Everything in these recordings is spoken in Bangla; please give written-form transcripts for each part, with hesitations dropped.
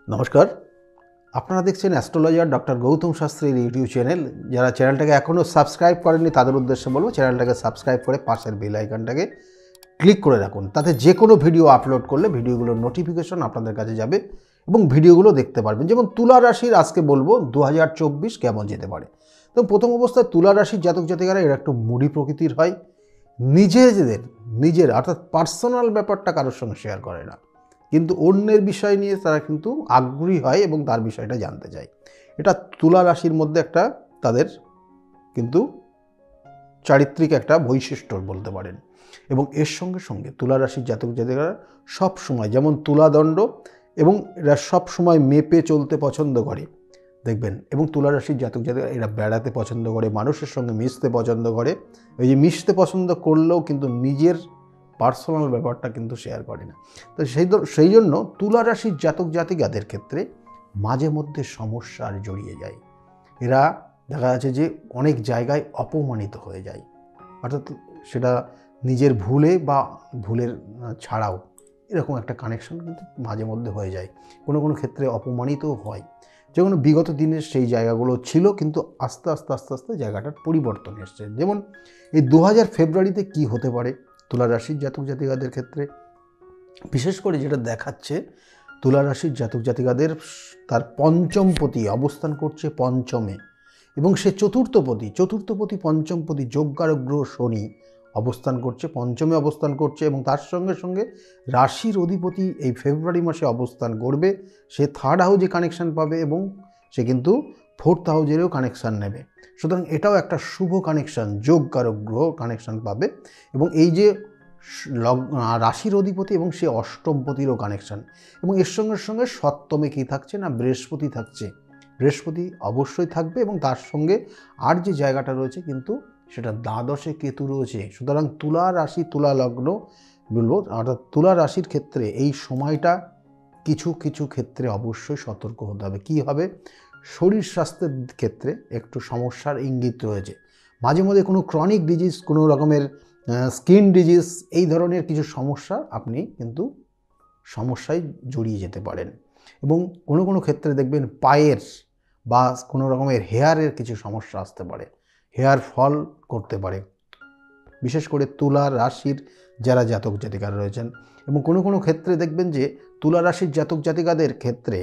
নমস্কার, আপনারা দেখছেন অ্যাস্ট্রোলজার ডক্টর গৌতম শাস্ত্রীর ইউটিউব চ্যানেল। যারা চ্যানেলটাকে এখনও সাবস্ক্রাইব করেননি তাদের উদ্দেশ্যে বলবো, চ্যানেলটাকে সাবস্ক্রাইব করে পাশের বেল আইকনটাকে ক্লিক করে রাখুন। তাতে যে কোনো ভিডিও আপলোড করলে ভিডিওগুলোর নোটিফিকেশন আপনাদের কাছে যাবে এবং ভিডিওগুলো দেখতে পারবেন। যেমন তুলা রাশির আজকে বলবো 2024 কেমন যেতে পারে। তো প্রথম অবস্থায় তুলা রাশির জাতক জাতিকারা এরা একটু মুডি প্রকৃতির হয়, নিজের অর্থাৎ পার্সোনাল ব্যাপারটা কারোর সঙ্গে শেয়ার করে না, কিন্তু অন্যের বিষয় নিয়ে তারা কিন্তু আগ্রহী হয় এবং তার বিষয়টা জানতে চায়। এটা তুলা রাশির মধ্যে একটা তাদের কিন্তু চারিত্রিক একটা বৈশিষ্ট্য বলতে পারেন। এবং এর সঙ্গে সঙ্গে তুলা রাশির জাতক জাতিকারা সব সময় যেমন তুলাদণ্ড এবং এরা সব সময় মেপে চলতে পছন্দ করে দেখবেন। এবং তুলা রাশির জাতক জাতিকারা এরা বেড়াতে পছন্দ করে, মানুষের সঙ্গে মিশতে পছন্দ করে। এই যে মিশতে পছন্দ করলেও কিন্তু নিজের পার্সোনাল ব্যাপারটা কিন্তু শেয়ার করে না। তো সেই জন্য তুলা রাশির জাতক জাতিকাদের ক্ষেত্রে মাঝে মধ্যে সমস্যার জড়িয়ে যায়। এরা দেখা যাচ্ছে যে অনেক জায়গায় অপমানিত হয়ে যায়, অর্থাৎ সেটা নিজের ভুলে বা ভুলের ছাড়াও এরকম একটা কানেকশন কিন্তু মাঝে মধ্যে হয়ে যায়। কোনো কোনো ক্ষেত্রে অপমানিতও হয়, যেমন বিগত দিনের সেই জায়গাগুলো ছিল, কিন্তু আস্তে আস্তে জায়গাটার পরিবর্তন এসছে। যেমন এই 2000 ফেব্রুয়ারিতে কি হতে পারে তুলা রাশির জাতক জাতিকাদের ক্ষেত্রে, বিশেষ করে যেটা দেখাচ্ছে তুলা রাশির জাতক জাতিকাদের তার পঞ্চমপতি অবস্থান করছে পঞ্চমে, এবং সে চতুর্থপতি পঞ্চমপতি যোগকারক গ্রহ শনি অবস্থান করছে পঞ্চমে অবস্থান করছে, এবং তার সঙ্গে সঙ্গে রাশির অধিপতি এই ফেব্রুয়ারি মাসে অবস্থান করবে। সে থার্ড হাউজে কানেকশান পাবে এবং সে কিন্তু ফোর্থ হাউজেরও কানেকশান নেবে। সুতরাং এটাও একটা শুভ কানেকশান, যোগকারক গ্রহ কানেকশান পাবে। এবং এই যে রাশির অধিপতি এবং সে অষ্টমপতিরও কানেকশান, এবং এর সঙ্গে সঙ্গে সপ্তমে কী থাকছে না, বৃহস্পতি থাকছে। বৃহস্পতি অবশ্যই থাকবে, এবং তার সঙ্গে আর যে জায়গাটা রয়েছে কিন্তু সেটা দ্বাদশে কেতু রয়েছে। সুতরাং তুলা রাশি তুলা লগ্ন বলবো, অর্থাৎ তুলা রাশির ক্ষেত্রে এই সময়টা কিছু কিছু ক্ষেত্রে অবশ্যই সতর্ক হতে হবে। কী হবে? শরীর স্বাস্থ্যের ক্ষেত্রে একটু সমস্যার ইঙ্গিত রয়েছে। মাঝে মধ্যে কোনো ক্রনিক ডিজিজ, কোনো রকমের স্কিন ডিজিজ, এই ধরনের কিছু সমস্যা আপনি কিন্তু সমস্যায় জড়িয়ে যেতে পারেন। এবং কোনো কোনো ক্ষেত্রে দেখবেন পায়ের বা কোনো রকমের হেয়ারের কিছু সমস্যা আসতে পারে, হেয়ার ফল করতে পারে, বিশেষ করে তুলা রাশির যারা জাতক জাতিকারা রয়েছেন। এবং কোনো কোনো ক্ষেত্রে দেখবেন যে তুলা রাশির জাতক জাতিকাদের ক্ষেত্রে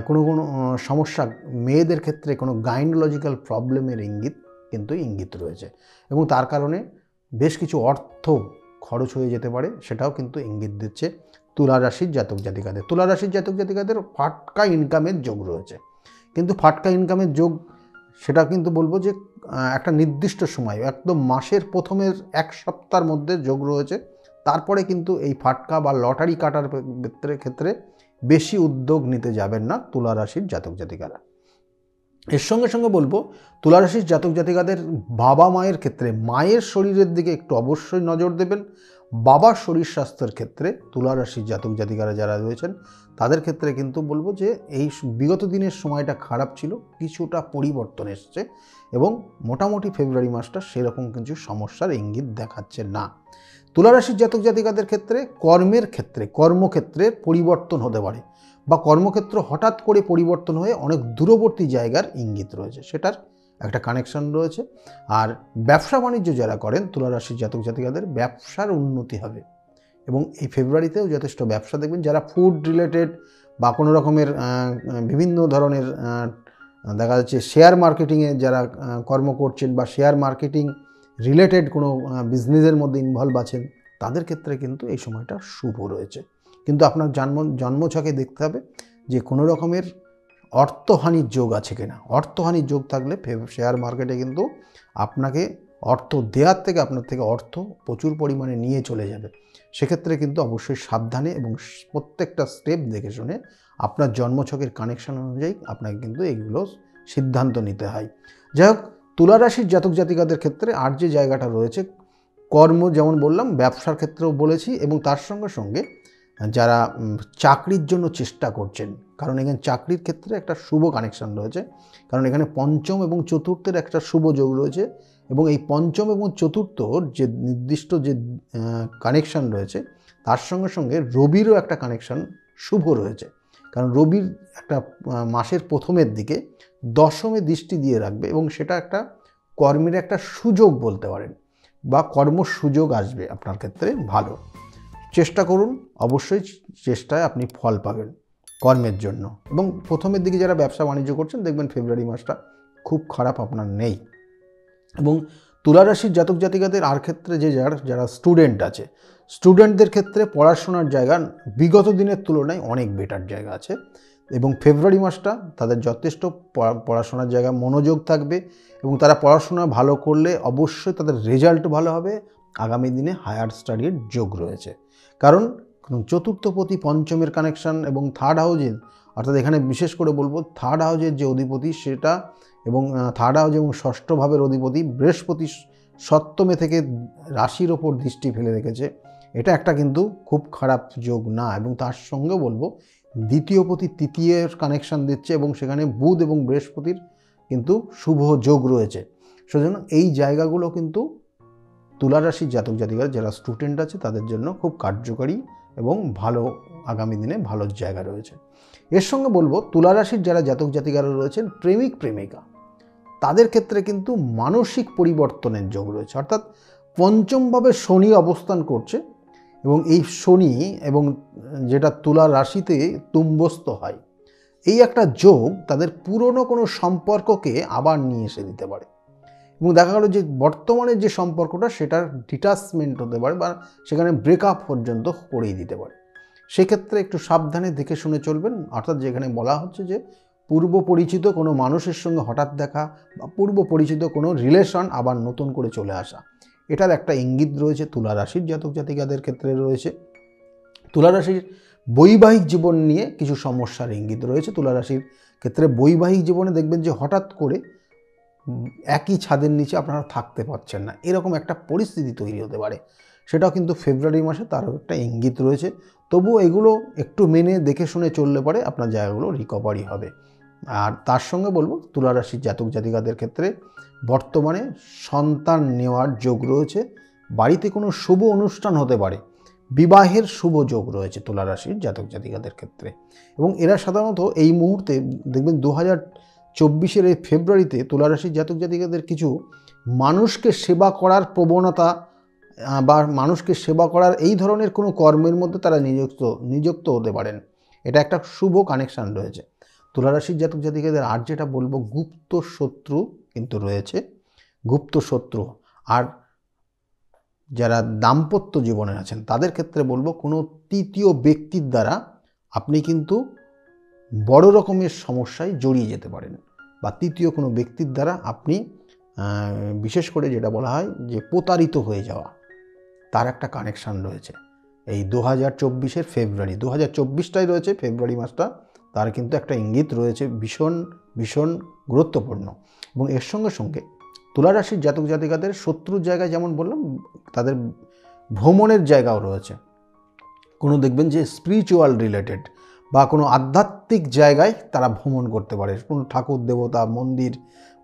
কোনো কোনো সমস্যা, মেয়েদের ক্ষেত্রে কোনো গাইনোলজিক্যাল প্রবলেমের ইঙ্গিত রয়েছে, এবং তার কারণে বেশ কিছু অর্থ খরচ হয়ে যেতে পারে, সেটাও কিন্তু ইঙ্গিত দিচ্ছে তুলা রাশির জাতক জাতিকাদের। তুলা রাশির জাতক জাতিকাদের ফাটকা ইনকামের যোগ রয়েছে, কিন্তু ফাটকা ইনকামের যোগ সেটা কিন্তু বলবো যে একটা নির্দিষ্ট সময়, একদম মাসের প্রথমের এক সপ্তাহের মধ্যে যোগ রয়েছে। তারপরে কিন্তু এই ফাটকা বা লটারি কাটার ক্ষেত্রে বেশি উদ্যোগ নিতে যাবেন না তুলা রাশির জাতক জাতিকারা। এর সঙ্গে সঙ্গে বলবো তুলা রাশির জাতক জাতিকাদের বাবা মায়ের ক্ষেত্রে মায়ের শরীরের দিকে একটু অবশ্যই নজর দেবেন। বাবার শরীর স্বাস্থ্যের ক্ষেত্রে তুলা রাশির জাতক জাতিকারা যারা রয়েছেন তাদের ক্ষেত্রে কিন্তু বলবো যে এই বিগত দিনের সময়টা খারাপ ছিল, কিছুটা পরিবর্তন এসছে, এবং মোটামুটি ফেব্রুয়ারি মাসটা সেরকম কিছু সমস্যার ইঙ্গিত দেখাচ্ছে না। তুলা রাশির জাতক জাতিকাদের ক্ষেত্রে কর্মক্ষেত্রে পরিবর্তন হতে পারে, বা কর্মক্ষেত্র হঠাৎ করে পরিবর্তন হয়ে অনেক দূরবর্তী জায়গার ইঙ্গিত রয়েছে, সেটার একটা কানেকশন রয়েছে। আর ব্যবসা বাণিজ্য যারা করেন তুলা রাশির জাতক জাতিকাদের ব্যবসার উন্নতি হবে, এবং এই ফেব্রুয়ারিতেও যথেষ্ট ব্যবসা দেখবেন। যারা ফুড রিলেটেড বা কোনো রকমের বিভিন্ন ধরনের দেখা যাচ্ছে শেয়ার মার্কেটিংয়ে যারা কর্ম করছেন বা শেয়ার মার্কেটিং রিলেটেড কোনো বিজনেসের মধ্যে ইনভলভ আছেন, তাদের ক্ষেত্রে কিন্তু এই সময়টা শুভ রয়েছে। কিন্তু আপনার জন্মছকে দেখতে হবে যে কোনো রকমের অর্থহানির যোগ আছে কিনা। অর্থহানির যোগ থাকলে শেয়ার মার্কেটে কিন্তু আপনাকে অর্থ দেওয়ার থেকে আপনার থেকে অর্থ প্রচুর পরিমাণে নিয়ে চলে যাবে। সেক্ষেত্রে কিন্তু অবশ্যই সাবধানে এবং প্রত্যেকটা স্টেপ দেখে শুনে আপনার জন্মছকের কানেকশন অনুযায়ী আপনাকে কিন্তু এইগুলো সিদ্ধান্ত নিতে হয়। যাই হোক, তুলা রাশির জাতক জাতিকাদের ক্ষেত্রে আর যে জায়গাটা রয়েছে কর্ম, যেমন বললাম ব্যবসার ক্ষেত্রেও বলেছি, এবং তার সঙ্গে সঙ্গে যারা চাকরির জন্য চেষ্টা করছেন, কারণ এখানে চাকরির ক্ষেত্রে একটা শুভ কানেকশন রয়েছে, কারণ এখানে পঞ্চম এবং চতুর্থের একটা শুভ যোগ রয়েছে, এবং এই পঞ্চম এবং চতুর্থর যে নির্দিষ্ট যে কানেকশন রয়েছে তার সঙ্গে সঙ্গে রবিরও একটা কানেকশন শুভ রয়েছে, কারণ রবির একটা মাসের প্রথমের দিকে দশমে দৃষ্টি দিয়ে রাখবে এবং সেটা একটা কর্মের একটা সুযোগ বলতে পারেন, বা কর্ম সুযোগ আসবে আপনার ক্ষেত্রে ভালো। চেষ্টা করুন, অবশ্যই চেষ্টায় আপনি ফল পাবেন কর্মের জন্য। এবং প্রথমের দিকে যারা ব্যবসা বাণিজ্য করছেন দেখবেন ফেব্রুয়ারি মাসটা খুব খারাপ আপনার নেই। এবং তুলা রাশির জাতক জাতিকাদের আর ক্ষেত্রে যারা স্টুডেন্ট আছে, স্টুডেন্টদের ক্ষেত্রে পড়াশোনার জায়গা বিগত দিনের তুলনায় অনেক বেটার জায়গা আছে এবং ফেব্রুয়ারি মাসটা তাদের যথেষ্ট পড়াশোনার জায়গা মনোযোগ থাকবে এবং তারা পড়াশোনা ভালো করলে অবশ্যই তাদের রেজাল্ট ভালো হবে। আগামী দিনে হায়ার স্টাডির যোগ রয়েছে, কারণ চতুর্থপতি পঞ্চমের কানেকশান এবং থার্ড হাউজের, অর্থাৎ এখানে বিশেষ করে বলবো থার্ড হাউজের যে অধিপতি সেটা এবং থার্ড হাউজ এবং ষষ্ঠ ভাবের অধিপতি বৃহস্পতি সপ্তমে থেকে রাশির ওপর দৃষ্টি ফেলে রেখেছে। এটা একটা কিন্তু খুব খারাপ যোগ না। এবং তার সঙ্গে বলবো দ্বিতীয়পতি তৃতীয়ের কানেকশান দিচ্ছে এবং সেখানে বুধ এবং বৃহস্পতির কিন্তু শুভ যোগ রয়েছে। সেজন্য এই জায়গাগুলো কিন্তু তুলা রাশির জাতক জাতিকারা যারা স্টুডেন্ট আছে তাদের জন্য খুব কার্যকারী এবং ভালো, আগামী দিনে ভালো জায়গা রয়েছে। এর সঙ্গে বলবো তুলা রাশির যারা জাতক জাতিকারা রয়েছেন প্রেমিক প্রেমিকা, তাদের ক্ষেত্রে কিন্তু মানসিক পরিবর্তনের যোগ রয়েছে। অর্থাৎ পঞ্চমভাবে শনি অবস্থান করছে এবং এই শনি এবং যেটা তুলা রাশিতে তুম্বস্থ হয়, এই একটা যোগ তাদের পুরনো কোনো সম্পর্ককে আবার নিয়ে এসে দিতে পারে এবং দেখা গেল যে বর্তমানে যে সম্পর্কটা সেটার ডিটাচমেন্ট হতে পারে বা সেখানে ব্রেকআপ পর্যন্ত করেই দিতে পারে। সেক্ষেত্রে একটু সাবধানে দেখে শুনে চলবেন। অর্থাৎ যেখানে বলা হচ্ছে যে পূর্ব পরিচিত কোনো মানুষের সঙ্গে হঠাৎ দেখা বা পূর্ব পরিচিত কোনো রিলেশন আবার নতুন করে চলে আসা, এটার একটা ইঙ্গিত রয়েছে তুলা রাশির জাতক জাতিকাদের ক্ষেত্রে রয়েছে। তুলা রাশির বৈবাহিক জীবন নিয়ে কিছু সমস্যার ইঙ্গিত রয়েছে। তুলা রাশির ক্ষেত্রে বৈবাহিক জীবনে দেখবেন যে হঠাৎ করে একই ছাদের নিচে আপনারা থাকতে পারছেন না, এরকম একটা পরিস্থিতি তৈরি হতে পারে। সেটাও কিন্তু ফেব্রুয়ারি মাসে তারও একটা ইঙ্গিত রয়েছে। তবুও এগুলো একটু মেনে দেখে শুনে চললে পরে আপনার জায়গাগুলো রিকভারি হবে। আর তার সঙ্গে বলবো তুলা রাশির জাতক জাতিকাদের ক্ষেত্রে বর্তমানে সন্তান নেওয়ার যোগ রয়েছে। বাড়িতে কোনো শুভ অনুষ্ঠান হতে পারে, বিবাহের শুভ যোগ রয়েছে তুলা রাশির জাতক জাতিকাদের ক্ষেত্রে। এবং এরা সাধারণত এই মুহূর্তে দেখবেন 2024-এর এই ফেব্রুয়ারিতে তুলা রাশির জাতক জাতিকাদের কিছু মানুষকে সেবা করার প্রবণতা বা মানুষকে সেবা করার এই ধরনের কোনো কর্মের মধ্যে তারা নিযুক্ত হতে পারেন। এটা একটা শুভ কানেকশান রয়েছে। তুলা রাশির জাতক জাতিকাদের আর যেটা বলবো গুপ্ত শত্রু কিন্তু রয়েছে, গুপ্ত শত্রু। আর যারা দাম্পত্য জীবনে আছেন তাদের ক্ষেত্রে বলবো কোনো তৃতীয় ব্যক্তির দ্বারা আপনি কিন্তু বড় রকমের সমস্যায় জড়িয়ে যেতে পারেন, বা তৃতীয় কোনো ব্যক্তির দ্বারা আপনি বিশেষ করে যেটা বলা হয় যে প্রতারিত হয়ে যাওয়া, তার একটা কানেকশান রয়েছে। এই 2024-এর ফেব্রুয়ারি, 2024টাই রয়েছে ফেব্রুয়ারি মাসটা, তার কিন্তু একটা ইঙ্গিত রয়েছে ভীষণ ভীষণ গুরুত্বপূর্ণ। এবং এর সঙ্গে সঙ্গে তুলা রাশির জাতক জাতিকাদের শত্রুর জায়গায় যেমন বললাম, তাদের ভ্রমণের জায়গাও রয়েছে। কোনো দেখবেন যে স্পিরিচুয়াল রিলেটেড বা কোনো আধ্যাত্মিক জায়গায় তারা ভ্রমণ করতে পারে, কোনো ঠাকুর দেবতা মন্দির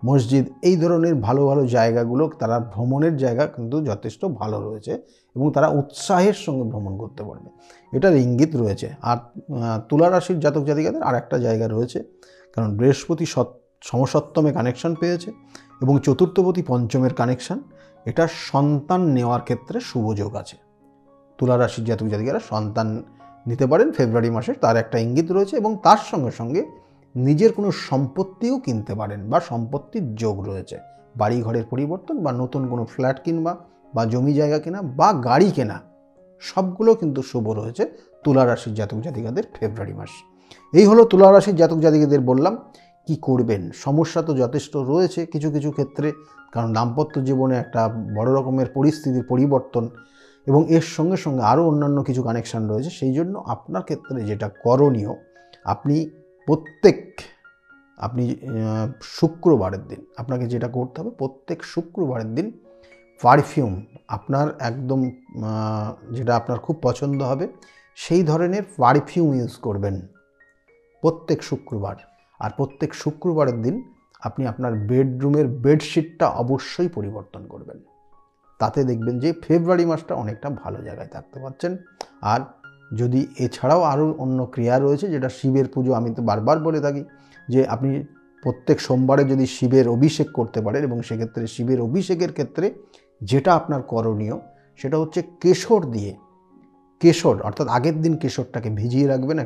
মসজিদ এই ধরনের ভালো ভালো জায়গাগুলো তারা ভ্রমণের জায়গা কিন্তু যথেষ্ট ভালো রয়েছে এবং তারা উৎসাহের সঙ্গে ভ্রমণ করতে পারবে, এটার ইঙ্গিত রয়েছে। আর তুলা রাশির জাতক জাতিকাদের আর একটা জায়গা রয়েছে, কারণ বৃহস্পতি সমসপ্তমে কানেকশন পেয়েছে এবং চতুর্থপতি পঞ্চমের কানেকশান, এটা সন্তান নেওয়ার ক্ষেত্রে শুভ যোগ আছে। তুলা রাশির জাতক জাতিকারা সন্তান নিতে পারেন ফেব্রুয়ারি মাসে, তার একটা ইঙ্গিত রয়েছে। এবং তার সঙ্গে সঙ্গে নিজের কোনো সম্পত্তিও কিনতে পারেন বা সম্পত্তির যোগ রয়েছে, বাড়ি ঘরের পরিবর্তন বা নতুন কোনো ফ্ল্যাট কিনবা বা জমি জায়গা কেনা বা গাড়ি কেনা, সবগুলো কিন্তু শুভ রয়েছে তুলা রাশির জাতক জাতিকাদের ফেব্রুয়ারি মাস। এই হলো তুলা রাশির জাতক জাতিকাদের বললাম কি করবেন। সমস্যা তো যথেষ্ট রয়েছে কিছু কিছু ক্ষেত্রে, কারণ দাম্পত্য জীবনে একটা বড় রকমের পরিস্থিতির পরিবর্তন এবং এর সঙ্গে সঙ্গে আরও অন্যান্য কিছু কানেকশান রয়েছে। সেই জন্য আপনার ক্ষেত্রে যেটা করণীয়, আপনি শুক্রবারের দিন আপনাকে যেটা করতে হবে, প্রত্যেক শুক্রবারের দিন পারফিউম আপনার একদম যেটা আপনার খুব পছন্দ হবে সেই ধরনের পারফিউম ইউজ করবেন প্রত্যেক শুক্রবার। আর প্রত্যেক শুক্রবারের দিন আপনি আপনার বেডরুমের বেডশিটটা অবশ্যই পরিবর্তন করবেন। তাতে দেখবেন যে ফেব্রুয়ারি মাসটা অনেকটা ভালো জায়গায় থাকতে পারছেন। আর যদি এছাড়াও আরও অন্য ক্রিয়া রয়েছে, যেটা শিবের পুজো, আমি তো বারবার বলে থাকি যে আপনি প্রত্যেক সোমবারে যদি শিবের অভিষেক করতে পারেন, এবং সেক্ষেত্রে শিবের অভিষেকের ক্ষেত্রে যেটা আপনার করণীয় সেটা হচ্ছে কেশর দিয়ে, কেশর অর্থাৎ আগের দিন কেশরটাকে ভিজিয়ে রাখবেন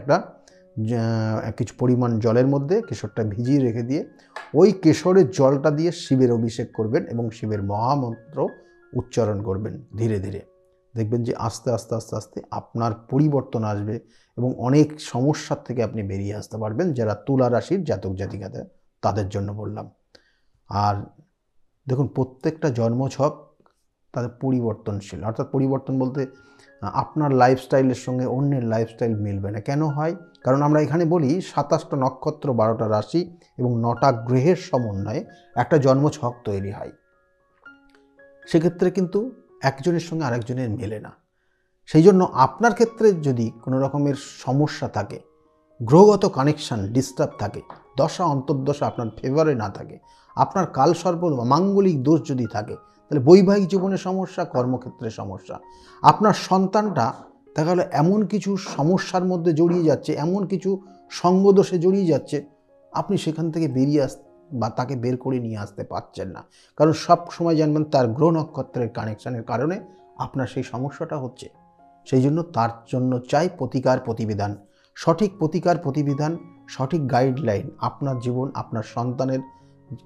কিছু পরিমাণ জলের মধ্যে, কেশরটা ভিজিয়ে রেখে দিয়ে ওই কেশরের জলটা দিয়ে শিবের অভিষেক করবেন এবং শিবের মহামন্ত্র উচ্চারণ করবেন ধীরে ধীরে। দেখবেন যে আস্তে আস্তে আস্তে আস্তে আপনার পরিবর্তন আসবে এবং অনেক সমস্যার থেকে আপনি বেরিয়ে আসতে পারবেন, যারা তুলা রাশির জাতক জাতিকাদের তাদের জন্য বললাম। আর দেখুন, প্রত্যেকটা জন্মছক তাদের পরিবর্তনশীল, অর্থাৎ পরিবর্তন বলতে আপনার লাইফস্টাইলের সঙ্গে অন্যের লাইফস্টাইল মিলবে না। কেন হয়? কারণ আমরা এখানে বলি 27টা নক্ষত্র, 12টা রাশি এবং 9টা গ্রহের সমন্বয়ে একটা জন্মছক তৈরি হয়। সেক্ষেত্রে কিন্তু একজনের সঙ্গে আরেকজনের মেলে না। সেই জন্য আপনার ক্ষেত্রে যদি কোনো রকমের সমস্যা থাকে, গ্রহগত কানেকশান ডিস্টার্ব থাকে, দশা অন্তর্দশা আপনার ফেভারে না থাকে, আপনার কালসর্প মাঙ্গলিক দোষ যদি থাকে, তাহলে বৈবাহিক জীবনে সমস্যা, কর্মক্ষেত্রে সমস্যা, আপনার সন্তানটা দেখা গেলো এমন কিছু সমস্যার মধ্যে জড়িয়ে যাচ্ছে, এমন কিছু সঙ্গদোষে জড়িয়ে যাচ্ছে, আপনি সেখান থেকে বেরিয়ে বা তাকে বের করে নিয়ে আসতে পারছেন না। কারণ সব সময় জানবেন তার গ্রহ নক্ষত্রের কানেকশানের কারণে আপনার সেই সমস্যাটা হচ্ছে। সেই জন্য তার জন্য চাই প্রতিকার প্রতিবিধান, সঠিক প্রতিকার প্রতিবিধান, সঠিক গাইডলাইন আপনার জীবন, আপনার সন্তানের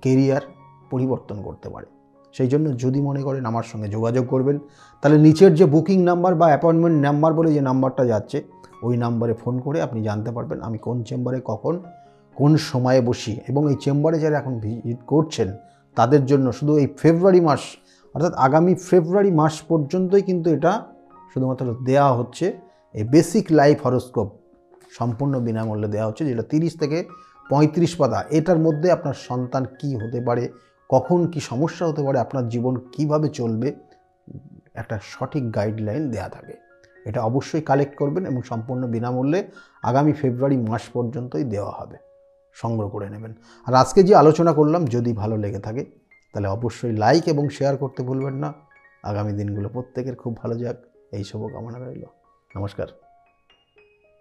কেরিয়ার পরিবর্তন করতে পারে। সেই জন্য যদি মনে করেন আমার সঙ্গে যোগাযোগ করবেন, তাহলে নিচের যে বুকিং নাম্বার বা অ্যাপয়েন্টমেন্ট নাম্বার বলে যে নাম্বারটা যাচ্ছে, ওই নাম্বারে ফোন করে আপনি জানতে পারবেন আমি কোন চেম্বারে কখন কোন সময়ে বসি। এবং এই চেম্বারে যারা এখন ভিজিট করছেন তাদের জন্য শুধু এই ফেব্রুয়ারি মাস, অর্থাৎ আগামী ফেব্রুয়ারি মাস পর্যন্তই কিন্তু এটা শুধুমাত্র দেওয়া হচ্ছে। এই বেসিক লাইফ হরোস্কোপ সম্পূর্ণ বিনামূল্যে দেওয়া হচ্ছে, যেটা 30 থেকে 35 পাতা। এটার মধ্যে আপনার সন্তান কি হতে পারে, কখন কি সমস্যা হতে পারে, আপনার জীবন কিভাবে চলবে, একটা সঠিক গাইডলাইন দেয়া থাকে। এটা অবশ্যই কালেক্ট করবেন এবং সম্পূর্ণ বিনামূল্যে আগামী ফেব্রুয়ারি মাস পর্যন্তই দেওয়া হবে, সংগ্রহ করে নেবেন। আর আজকে যে আলোচনা করলাম যদি ভালো লেগে থাকে তাহলে অবশ্যই লাইক এবং শেয়ার করতে ভুলবেন না। আগামী দিনগুলো প্রত্যেকের খুব ভালো যাক, এই শুভকামনা রইল। নমস্কার।